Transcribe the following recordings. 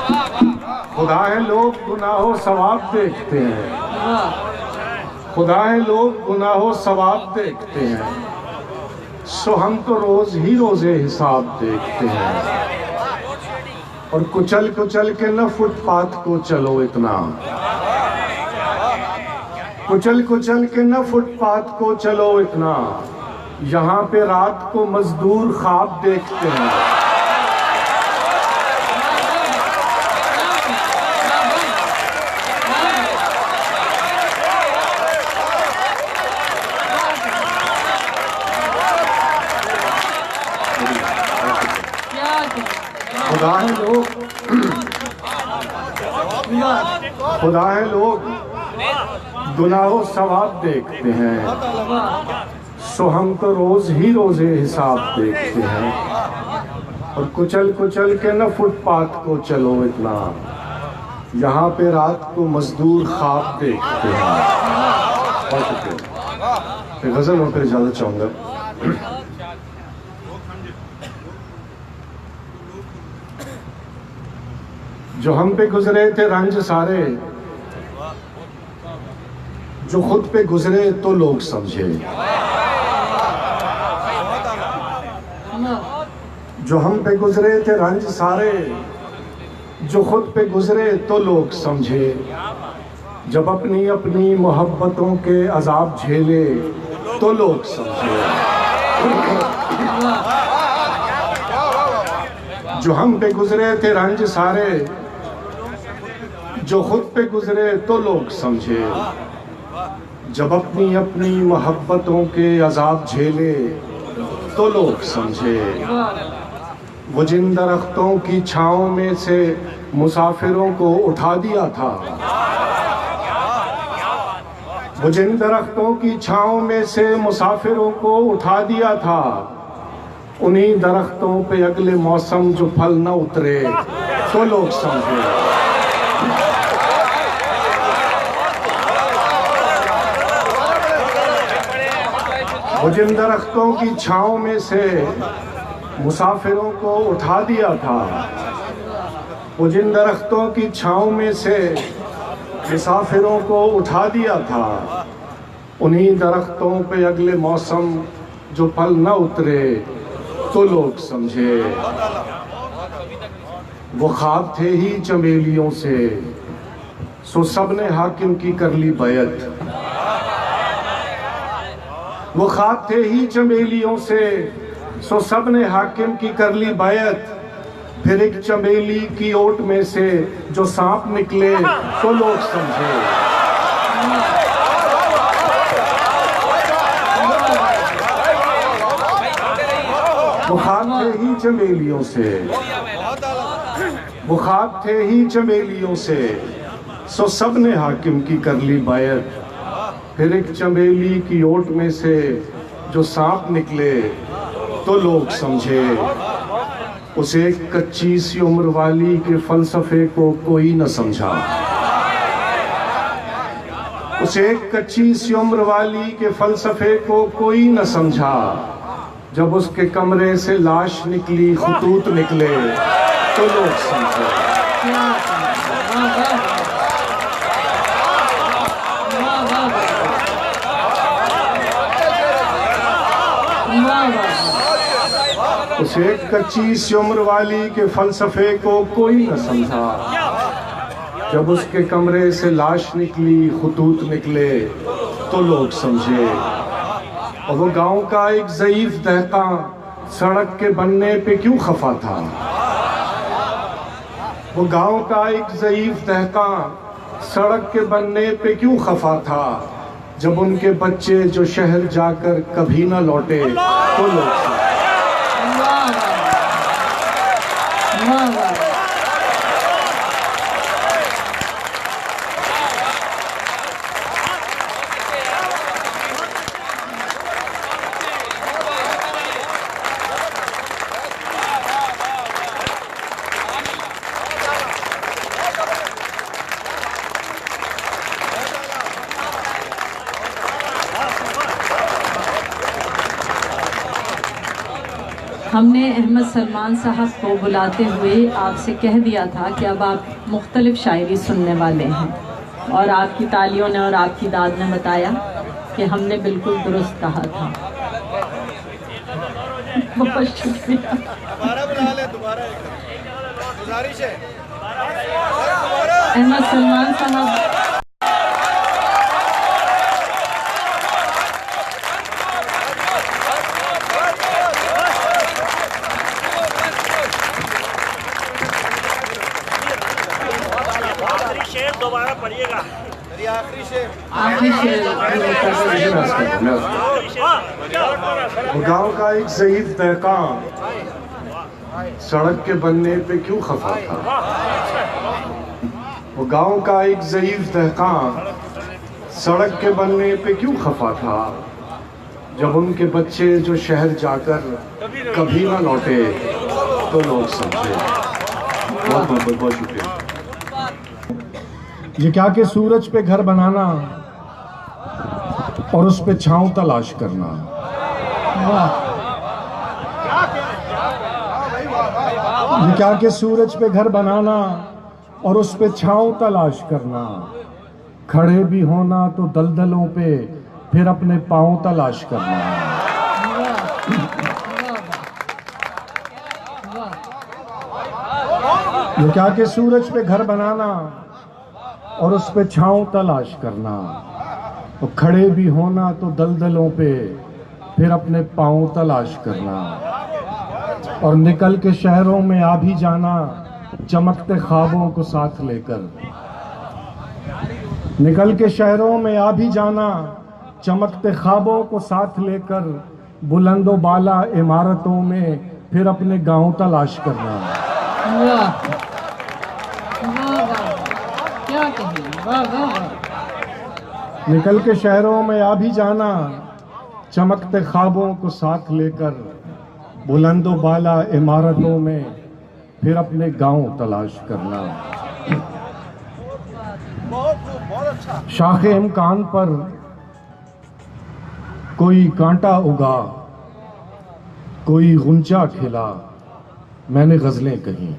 खुदा है लोग गुनाहों सवाब देखते हैं, खुदा है लोग गुनाहों सवाब देखते हैं, सो हम तो रोज ही रोजे हिसाब देखते हैं। और कुचल कुचल के न फुटपाथ को चलो इतना, कुचल कुचल के न फुटपाथ को चलो इतना, यहाँ पे रात को मजदूर ख्वाब देखते हैं। खुदा है लोग, खुदा है लोग गुनाहों सवाब देखते हैं, सो हम तो रोज ही रोजे हिसाब देखते हैं। और कुचल कुचल के न फुटपाथ को चलो इतना, यहाँ पे रात को मजदूर ख्वाब देखते हैं। गजल में फिर इजाजत चाहूंगा। जो हम पे गुजरे थे रंज सारे, जो खुद पे गुजरे तो लोग समझे। जो हम पे गुजरे थे रंज सारे, जो खुद पे गुजरे तो लोग समझे। जब अपनी अपनी मोहब्बतों के अजाब झेले तो लोग समझे। जो हम पे गुजरे थे रंज सारे, जो खुद पे गुजरे तो लोग समझे। जब अपनी अपनी मोहब्बतों के अजाब झेले तो लोग समझे। वो जिन दरख्तों की छाँव में से मुसाफिरों को उठा दिया था, वो जिन दरख्तों की छाँव में से मुसाफिरों को उठा दिया था, उन्हीं दरख्तों पे अगले मौसम जो फल न उतरे तो लोग समझे। वो जिन दरख्तों की छाँव में से मुसाफिरों को उठा दिया था, वो जिन दरख्तों की छाँव में से मुसाफिरों को उठा दिया था, उन्हीं दरख्तों पे अगले मौसम जो फल न उतरे तो लोग समझे। वो ख्वाब थे ही चमेलियों से, सो सबने हाकिम की कर ली बैत। वो ख्वाब थे ही चमेलियों से, सो सबने हाकिम की कर ली बैत। फिर एक चमेली की ओट में से जो सांप निकले तो लोग समझे। वो ख्वाब थे ही चमेलियों से, वो ख्वाब थे ही चमेलियों से, सो सबने हाकिम की कर ली बैत। फिर एक चमेली की ओट में से जो सांप निकले तो लोग समझे। उसे एक कच्ची सी उम्र वाली के फलसफे को कोई न समझा। उसे एक कच्ची सी उम्र वाली के फलसफे को कोई न समझा। जब उसके कमरे से लाश निकली, खतूत निकले तो लोग समझे। उसे एक कच्ची सी उम्र वाली के फलसफे को कोई न समझा। जब उसके कमरे से लाश निकली, खतूत निकले तो लोग समझे। और वो गांव का एक ज़ईफ दहक़ां सड़क के बनने पे क्यों खफा था। वो गांव का एक ज़ईफ दहक़ां सड़क के बनने पे क्यों खफा था। जब उनके बच्चे जो शहर जाकर कभी ना लौटे तो लोग समझे। हमने अहमद सलमान साहब को बुलाते हुए आपसे कह दिया था कि अब आप मुख्तलिफ शायरी सुनने वाले हैं, और आपकी तालियों ने और आपकी दाद ने बताया कि हमने बिल्कुल दुरुस्त कहा था। बहुत शुक्रिया। दोबारा बुला ले, दोबारा गुजारिश है। अहमद सलमान साहब शेर दोबारा पढ़िएगा। मेरी आखिरी शेर। वो गांव का एक ज़ईफ़ दहकान सड़क के बनने पे क्यों खफा था। वो गांव का एक ज़ईफ़ दहकान सड़क के बनने पे क्यों खफा था। जब उनके बच्चे जो शहर जाकर कभी ना लौटे तो लोग समझे। बहुत शुक्रिया। ये क्या कि सूरज पे घर बनाना और उस पे छांव तलाश करना। ये क्या कि सूरज पे घर बनाना और उस पे छांव तलाश करना। खड़े भी होना तो दलदलों पे फिर अपने पांव तलाश करना। ये क्या कि सूरज पे घर बनाना और उस पे छांव तलाश करना। तो खड़े भी होना तो दलदलों पे फिर अपने पांव तलाश करना। और निकल के शहरों में आ भी जाना चमकते ख्वाबों को साथ लेकर। निकल के शहरों में आ भी जाना चमकते ख्वाबों को साथ लेकर। बुलंदो बाला इमारतों में फिर अपने गांव तलाश करना। निकल के शहरों में आ भी जाना चमकते ख्वाबों को साथ लेकर। बुलंदो बाला इमारतों में फिर अपने गांव तलाश करना। शाखे इम्कान पर कोई कांटा उगा, कोई गुंजा खिला, मैंने गजलें कहीं।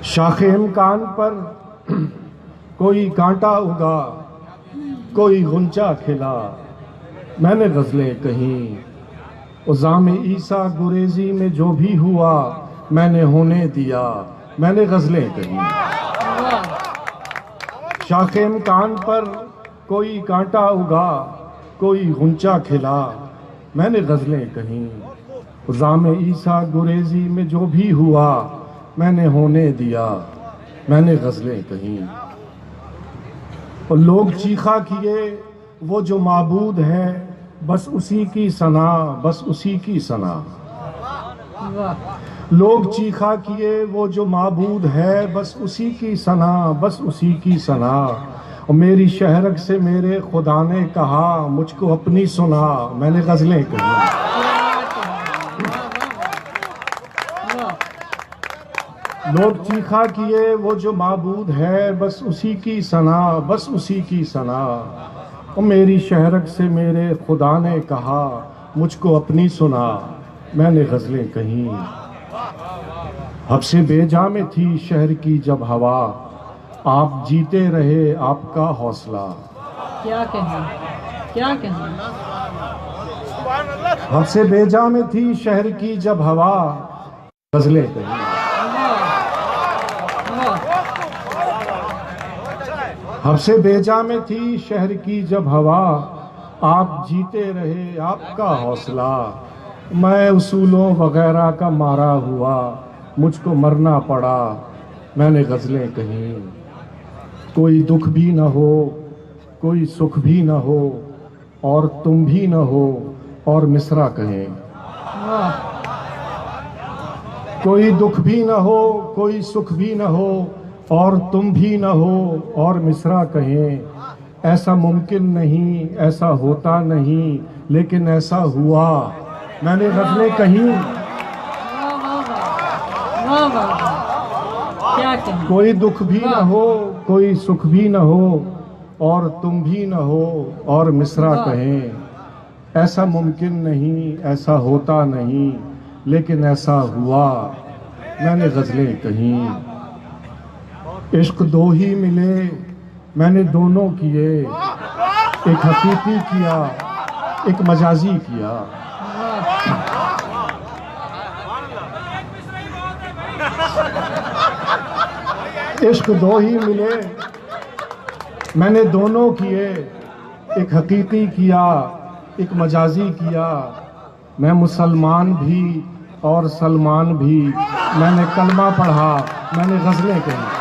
शाखे इम्कान पर कोई कांटा उगा, कोई गुंजा खिला, मैंने गजलें कहीं। उज़ाम ईसा गुरेजी में जो भी हुआ मैंने होने दिया, मैंने गजलें कहीं। शाखे इम्कान पर कोई कांटा उगा, कोई गुंजा खिला, मैंने गजलें कहीं। उज़ाम ईसा गुरेजी में जो भी हुआ मैंने होने दिया, मैंने गजलें कहीं। और लोग चीखा किए वो जो माबूद है, बस उसी की सना, बस उसी की सना। लोग चीखा किए वो जो माबूद है, बस उसी की सना, बस उसी की सना। और मेरी शहरक से मेरे खुदा ने कहा, मुझको अपनी सुना, मैंने गजलें कही। लोग चीखा किए वो जो माबूद है, बस उसी की सना, बस उसी की सना। और मेरी शहरक से मेरे खुदा ने कहा, मुझको अपनी सुना, मैंने गजलें कहीं। हब्से बेजा में थी शहर की जब हवा, आप जीते रहे आपका हौसला। क्या कहें, क्या कहें। हब्से बेजा में थी शहर की जब हवा, गजलें कहीं। हब्से बेजा में थी शहर की जब हवा, आप जीते रहे आपका हौसला। मैं उसूलों वगैरह का मारा हुआ, मुझको मरना पड़ा, मैंने गजलें कहीं। कोई दुख भी न हो, कोई सुख भी न हो, और तुम भी न हो, और मिसरा कहें। कोई दुख भी न हो, कोई सुख भी न हो, और तुम भी न हो, और मिसरा कहें। ऐसा मुमकिन नहीं, ऐसा होता नहीं, लेकिन ऐसा हुआ, मैंने गजलें कहीं। क्या कहें। कोई दुख भी न हो, कोई सुख भी न हो, और तुम भी न हो, और मिसरा कहें। ऐसा मुमकिन नहीं, ऐसा होता नहीं, लेकिन ऐसा हुआ, मैंने गज़लें कहीं। इश्क दो ही मिले, मैंने दोनों किए, एक हकीकी किया, एक मजाजी किया। इश्क दो ही मिले, मैंने दोनों किए, एक हकीकी किया, एक मजाजी किया। मैं मुसलमान भी और सलमान भी, मैंने कलमा पढ़ा, मैंने गज़लें कही।